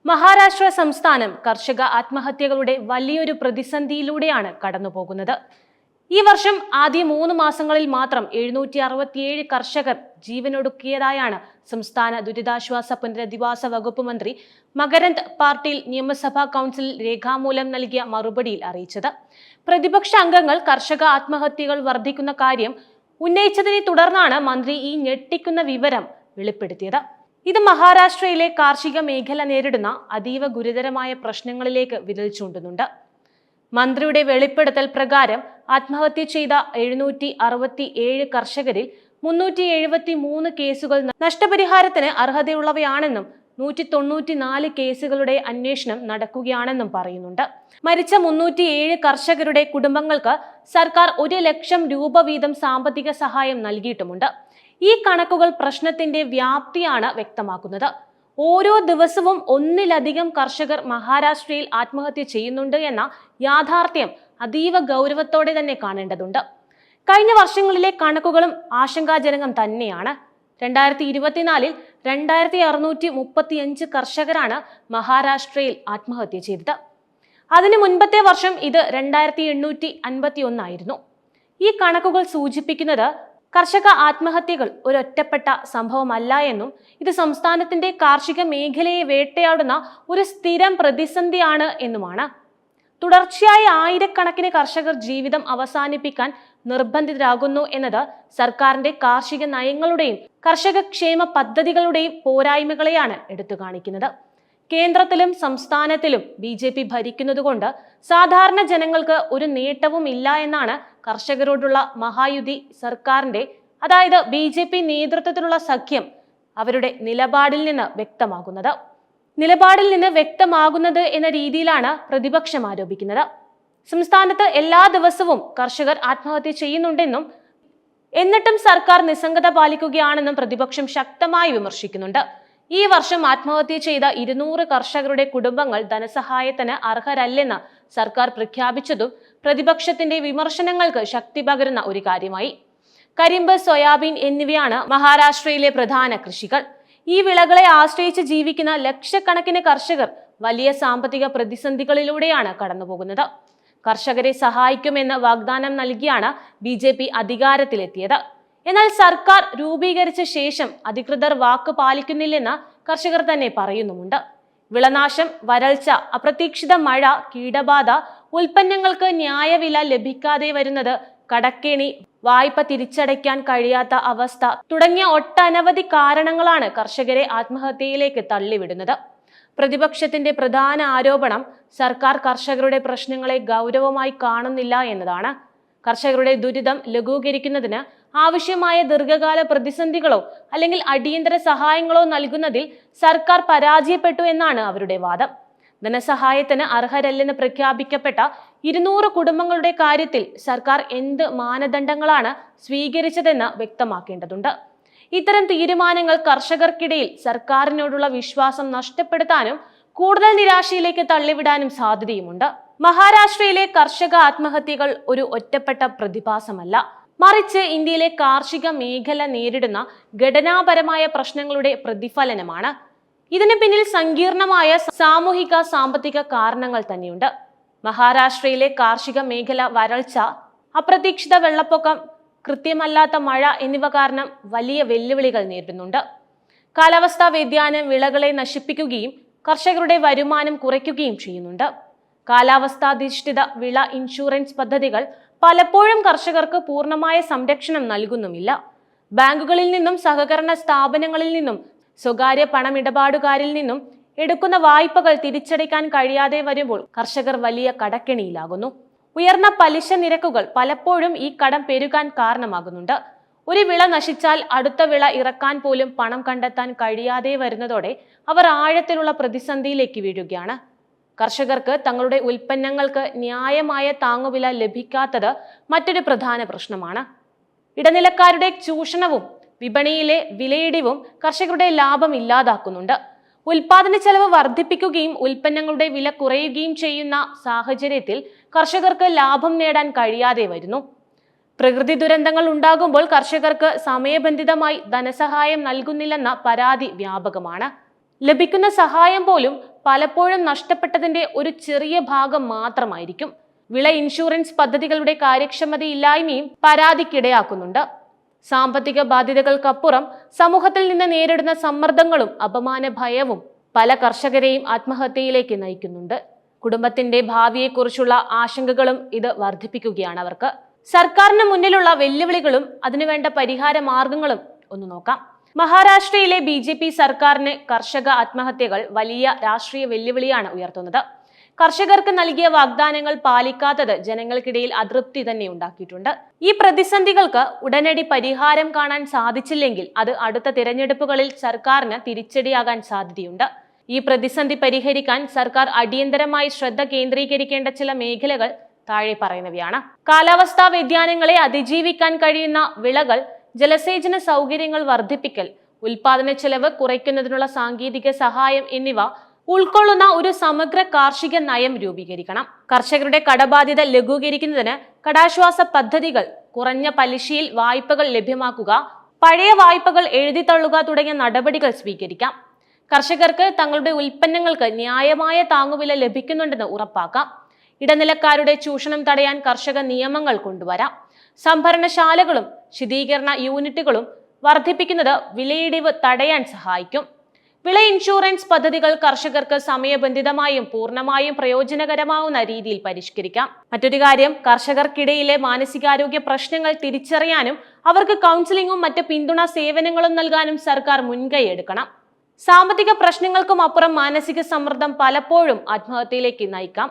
മഹാരാഷ്ട്ര സംസ്ഥാനം കർഷക ആത്മഹത്യകളുടെ വലിയൊരു പ്രതിസന്ധിയിലൂടെയാണ് കടന്നുപോകുന്നത്. ഈ വർഷം ആദ്യ 3 മാസങ്ങളിൽ മാത്രം 767 കർഷകർ ജീവനൊടുക്കിയതായാണ് സംസ്ഥാന ദുരിതാശ്വാസ പുനരധിവാസ വകുപ്പ് മന്ത്രി മകരന്ദ് പാട്ടീൽ നിയമസഭാ കൗൺസിലിൽ രേഖാമൂലം നൽകിയ മറുപടിയിൽ അറിയിച്ചത്. പ്രതിപക്ഷ അംഗങ്ങൾ കർഷക ആത്മഹത്യകൾ വർദ്ധിക്കുന്ന കാര്യം ഉന്നയിച്ചതിനെ തുടർന്നാണ് മന്ത്രി ഈ ഞെട്ടിക്കുന്ന വിവരം വെളിപ്പെടുത്തിയത്. ഇത് മഹാരാഷ്ട്രയിലെ കാർഷിക മേഖല നേരിടുന്ന അതീവ ഗുരുതരമായ പ്രശ്നങ്ങളിലേക്ക് വിരൽ ചൂണ്ടുന്നുണ്ട്. മന്ത്രിയുടെ വെളിപ്പെടുത്തൽ പ്രകാരം ആത്മഹത്യ ചെയ്ത 767 കർഷകരിൽ 373 കേസുകൾ നഷ്ടപരിഹാരത്തിന് അർഹതയുള്ളവയാണെന്നും 194 കേസുകളുടെ അന്വേഷണം നടക്കുകയാണെന്നും പറയുന്നുണ്ട്. മരിച്ച 307 കർഷകരുടെ കുടുംബങ്ങൾക്ക് സർക്കാർ 1 ലക്ഷം രൂപ വീതം സാമ്പത്തിക സഹായം നൽകിയിട്ടുമുണ്ട്. ഈ കണക്കുകൾ പ്രശ്നത്തിന്റെ വ്യാപ്തിയാണ് വ്യക്തമാക്കുന്നത്. ഓരോ ദിവസവും ഒന്നിലധികം കർഷകർ മഹാരാഷ്ട്രയിൽ ആത്മഹത്യ ചെയ്യുന്നുണ്ട് എന്ന യാഥാർത്ഥ്യം അതീവ ഗൗരവത്തോടെ തന്നെ കാണേണ്ടതുണ്ട്. കഴിഞ്ഞ വർഷങ്ങളിലെ കണക്കുകളും ആശങ്കാജനകം തന്നെയാണ്. 2024 2635 കർഷകരാണ് മഹാരാഷ്ട്രയിൽ ആത്മഹത്യ ചെയ്തത്. അതിനു മുൻപത്തെ വർഷം ഇത് 2851 ആയിരുന്നു. ഈ കണക്കുകൾ സൂചിപ്പിക്കുന്നത് കർഷക ആത്മഹത്യകൾ ഒരൊറ്റപ്പെട്ട സംഭവമല്ല എന്നും ഇത് സംസ്ഥാനത്തിന്റെ കാർഷിക മേഖലയെ വേട്ടയാടുന്ന ഒരു സ്ഥിരം പ്രതിസന്ധിയാണ് എന്നുമാണ്. തുടർച്ചയായ ആയിരക്കണക്കിന് കർഷകർ ജീവിതം അവസാനിപ്പിക്കാൻ നിർബന്ധിതരാകുന്നു എന്നത് സർക്കാരിന്റെ കാർഷിക നയങ്ങളുടെയും കർഷക ക്ഷേമ പദ്ധതികളുടെയും പോരായ്മകളെയാണ് എടുത്തു കാണിക്കുന്നത്. കേന്ദ്രത്തിലും സംസ്ഥാനത്തിലും BJP ഭരിക്കുന്നതുകൊണ്ട് സാധാരണ ജനങ്ങൾക്ക് ഒരു നേട്ടവും ഇല്ല എന്നാണ് കർഷകരോടുള്ള മഹായുതി സർക്കാരിന്റെ, അതായത് BJP നേതൃത്വത്തിലുള്ള സഖ്യം അവരുടെ നിലപാടിൽ നിന്ന് വ്യക്തമാകുന്നത് എന്ന രീതിയിലാണ് പ്രതിപക്ഷം ആരോപിക്കുന്നത്. സംസ്ഥാനത്ത് എല്ലാ ദിവസവും കർഷകർ ആത്മഹത്യ ചെയ്യുന്നുണ്ടെന്നും എന്നിട്ടും സർക്കാർ നിസ്സംഗത പാലിക്കുകയാണെന്നും പ്രതിപക്ഷം ശക്തമായി വിമർശിക്കുന്നുണ്ട്. ഈ വർഷം ആത്മഹത്യ ചെയ്ത 200 കർഷകരുടെ കുടുംബങ്ങൾ ധനസഹായത്തിന് അർഹരല്ലെന്ന് സർക്കാർ പ്രഖ്യാപിച്ചതും പ്രതിപക്ഷത്തിന്റെ വിമർശനങ്ങൾക്ക് ശക്തി പകരുന്ന ഒരു കാര്യമായി. കരിമ്പ്, സോയാബീൻ എന്നിവയാണ് മഹാരാഷ്ട്രയിലെ പ്രധാന കൃഷികൾ. ഈ വിളകളെ ആശ്രയിച്ച് ജീവിക്കുന്ന ലക്ഷക്കണക്കിന് കർഷകർ വലിയ സാമ്പത്തിക പ്രതിസന്ധികളിലൂടെയാണ് കടന്നുപോകുന്നത്. കർഷകരെ സഹായിക്കുമെന്ന് വാഗ്ദാനം നൽകിയാണ് BJP അധികാരത്തിലെത്തിയത്. എന്നാൽ സർക്കാർ രൂപീകരിച്ച ശേഷം അധികൃതർ വാക്ക് പാലിക്കുന്നില്ലെന്ന് കർഷകർ തന്നെ പറയുന്നുമുണ്ട്. വിളനാശം, വരൾച്ച, അപ്രതീക്ഷിത മഴ, കീടബാധ, ഉൽപ്പന്നങ്ങൾക്ക് ന്യായവില ലഭിക്കാതെ വരുന്നത്, കടക്കെണി, വായ്പ തിരിച്ചടയ്ക്കാൻ കഴിയാത്ത അവസ്ഥ തുടങ്ങിയ ഒട്ടനവധി കാരണങ്ങളാണ് കർഷകരെ ആത്മഹത്യയിലേക്ക് തള്ളിവിടുന്നത്. പ്രതിപക്ഷത്തിന്റെ പ്രധാന ആരോപണം സർക്കാർ കർഷകരുടെ പ്രശ്നങ്ങളെ ഗൗരവമായി കാണുന്നില്ല എന്നതാണ്. കർഷകരുടെ ദുരിതം ലഘൂകരിക്കുന്നതിന് ആവശ്യമായ ദീർഘകാല പ്രതിസന്ധികളോ അല്ലെങ്കിൽ അടിയന്തര സഹായങ്ങളോ നൽകുന്നതിൽ സർക്കാർ പരാജയപ്പെട്ടു എന്നാണ് അവരുടെ വാദം. ധനസഹായത്തിന് അർഹരല്ലെന്ന് പ്രഖ്യാപിക്കപ്പെട്ട 200 കുടുംബങ്ങളുടെ കാര്യത്തിൽ സർക്കാർ എന്ത് മാനദണ്ഡങ്ങളാണ് സ്വീകരിച്ചതെന്ന് വ്യക്തമാക്കേണ്ടതുണ്ട്. ഇത്തരം തീരുമാനങ്ങൾ കർഷകർക്കിടയിൽ സർക്കാരിനോടുള്ള വിശ്വാസം നഷ്ടപ്പെടുത്താനും കൂടുതൽ നിരാശയിലേക്ക് തള്ളിവിടാനും സാധ്യതയുമുണ്ട്. മഹാരാഷ്ട്രയിലെ കർഷക ആത്മഹത്യകൾ ഒരു ഒറ്റപ്പെട്ട പ്രതിഭാസമല്ല, മറിച്ച് ഇന്ത്യയിലെ കാർഷിക മേഖല നേരിടുന്ന ഘടനാപരമായ പ്രശ്നങ്ങളുടെ പ്രതിഫലനമാണ്. ഇതിന് പിന്നിൽ സങ്കീർണമായ സാമൂഹിക സാമ്പത്തിക കാരണങ്ങൾ തന്നെയുണ്ട്. മഹാരാഷ്ട്രയിലെ കാർഷിക മേഖല വരൾച്ച, അപ്രതീക്ഷിത വെള്ളപ്പൊക്കം, കൃത്യമല്ലാത്ത മഴ എന്നിവ കാരണം വലിയ വെല്ലുവിളികൾ നേരിടുന്നുണ്ട്. കാലാവസ്ഥാ വ്യതിയാനം വിളകളെ നശിപ്പിക്കുകയും കർഷകരുടെ വരുമാനം കുറയ്ക്കുകയും ചെയ്യുന്നുണ്ട്. കാലാവസ്ഥാധിഷ്ഠിത വിള ഇൻഷുറൻസ് പദ്ധതികൾ പലപ്പോഴും കർഷകർക്ക് പൂർണ്ണമായ സംരക്ഷണം നൽകുന്നുമില്ല. ബാങ്കുകളിൽ നിന്നും, സഹകരണ സ്ഥാപനങ്ങളിൽ നിന്നും, സ്വകാര്യ പണമിടപാടുകാരിൽ നിന്നും എടുക്കുന്ന വായ്പകൾ തിരിച്ചടയ്ക്കാൻ കഴിയാതെ വരുമ്പോൾ കർഷകർ വലിയ കടക്കെണിയിലാകുന്നു. ഉയർന്ന പലിശ നിരക്കുകൾ പലപ്പോഴും ഈ കടം പെരുകാൻ കാരണമാകുന്നുണ്ട്. ഒരു വിള നശിച്ചാൽ അടുത്ത വിള ഇറക്കാൻ പോലും പണം കണ്ടെത്താൻ കഴിയാതെ വരുന്നതോടെ അവർ ആഴത്തിലുള്ള പ്രതിസന്ധിയിലേക്ക് വീഴുകയാണ്. കർഷകർക്ക് തങ്ങളുടെ ഉൽപ്പന്നങ്ങൾക്ക് ന്യായമായ താങ്ങുവില ലഭിക്കാത്തത് മറ്റൊരു പ്രധാന പ്രശ്നമാണ്. ഇടനിലക്കാരുടെ ചൂഷണവും വിപണിയിലെ വിലയിടിവും കർഷകരുടെ ലാഭം ഇല്ലാതാക്കുന്നുണ്ട്. ഉൽപാദന ചെലവ് വർദ്ധിപ്പിക്കുകയും ഉൽപ്പന്നങ്ങളുടെ വില കുറയുകയും ചെയ്യുന്ന സാഹചര്യത്തിൽ കർഷകർക്ക് ലാഭം നേടാൻ കഴിയാതെ വരുന്നു. പ്രകൃതി ദുരന്തങ്ങൾ ഉണ്ടാകുമ്പോൾ കർഷകർക്ക് സമയബന്ധിതമായി ധനസഹായം നൽകുന്നില്ലെന്ന പരാതി വ്യാപകമാണ്. ലഭിക്കുന്ന സഹായം പോലും പലപ്പോഴും നഷ്ടപ്പെട്ടതിന്റെ ഒരു ചെറിയ ഭാഗം മാത്രമായിരിക്കും. വിള ഇൻഷുറൻസ് പദ്ധതികളുടെ കാര്യക്ഷമതയില്ലായ്മയും പരാതിക്കിടയാക്കുന്നുണ്ട്. സാമ്പത്തിക ബാധ്യതകൾക്കപ്പുറം സമൂഹത്തിൽ നിന്ന് നേരിടുന്ന സമ്മർദ്ദങ്ങളും അപമാന ഭയവും പല കർഷകരെയും ആത്മഹത്യയിലേക്ക് നയിക്കുന്നുണ്ട്. കുടുംബത്തിന്റെ ഭാവിയെക്കുറിച്ചുള്ള ആശങ്കകളും ഇത് വർദ്ധിപ്പിക്കുകയാണ് അവർക്ക്. സർക്കാരിന് മുന്നിലുള്ള വെല്ലുവിളികളും അതിനുവേണ്ട പരിഹാര മാർഗങ്ങളും ഒന്ന് നോക്കാം. മഹാരാഷ്ട്രയിലെ BJP സർക്കാരിന് കർഷക ആത്മഹത്യകൾ വലിയ രാഷ്ട്രീയ വെല്ലുവിളിയാണ് ഉയർത്തുന്നത്. കർഷകർക്ക് നൽകിയ വാഗ്ദാനങ്ങൾ പാലിക്കാത്തത് ജനങ്ങൾക്കിടയിൽ അതൃപ്തി തന്നെ ഉണ്ടാക്കിയിട്ടുണ്ട്. ഈ പ്രതിസന്ധികൾക്ക് ഉടനടി പരിഹാരം കാണാൻ സാധിച്ചില്ലെങ്കിൽ അത് അടുത്ത തിരഞ്ഞെടുപ്പുകളിൽ സർക്കാരിന് തിരിച്ചടിയാകാൻ സാധ്യതയുണ്ട്. ഈ പ്രതിസന്ധി പരിഹരിക്കാൻ സർക്കാർ അടിയന്തരമായി ശ്രദ്ധ കേന്ദ്രീകരിക്കേണ്ട ചില മേഖലകൾ താഴെ പറയുന്നവയാണ്. കാലാവസ്ഥാ വ്യതിയാനങ്ങളെ അതിജീവിക്കാൻ കഴിയുന്ന വിളകൾ, ജലസേചന സൗകര്യങ്ങൾ വർദ്ധിപ്പിക്കൽ, ഉൽപാദന ചെലവ് കുറയ്ക്കുന്നതിനുള്ള സാങ്കേതിക സഹായം എന്നിവ ഉൾക്കൊള്ളുന്ന ഒരു സമഗ്ര കാർഷിക നയം രൂപീകരിക്കണം. കർഷകരുടെ കടബാധ്യത ലഘൂകരിക്കുന്നതിന് കടാശ്വാസ പദ്ധതികൾ, കുറഞ്ഞ പലിശയിൽ വായ്പകൾ ലഭ്യമാക്കുക, പഴയ വായ്പകൾ എഴുതിത്തള്ളുക തുടങ്ങിയ നടപടികൾ സ്വീകരിക്കാം. കർഷകർക്ക് തങ്ങളുടെ ഉൽപ്പന്നങ്ങൾക്ക് ന്യായമായ താങ്ങുവില ലഭിക്കുന്നുണ്ടെന്ന് ഉറപ്പാക്കാം. ഇടനിലക്കാരുടെ ചൂഷണം തടയാൻ കർഷക നിയമങ്ങൾ കൊണ്ടുവരാം. സംഭരണശാലകളും ശീതീകരണ യൂണിറ്റുകളും വർദ്ധിപ്പിക്കുന്നത് വിലയിടിവ് തടയാൻ സഹായിക്കും. വിള ഇൻഷുറൻസ് പദ്ധതികൾ കർഷകർക്ക് സമയബന്ധിതമായും പൂർണ്ണമായും പ്രയോജനകരമാവുന്ന രീതിയിൽ പരിഷ്കരിക്കാം. മറ്റൊരു കാര്യം, കർഷകർക്കിടയിലെ മാനസികാരോഗ്യ പ്രശ്നങ്ങൾ തിരിച്ചറിയാനും അവർക്ക് കൗൺസിലിംഗും മറ്റ് പിന്തുണ സേവനങ്ങളും നൽകാനും സർക്കാർ മുൻകൈ എടുക്കണം. സാമ്പത്തിക പ്രശ്നങ്ങൾക്കും അപ്പുറം മാനസിക സമ്മർദ്ദം പലപ്പോഴും ആത്മഹത്യയിലേക്ക് നയിക്കാം.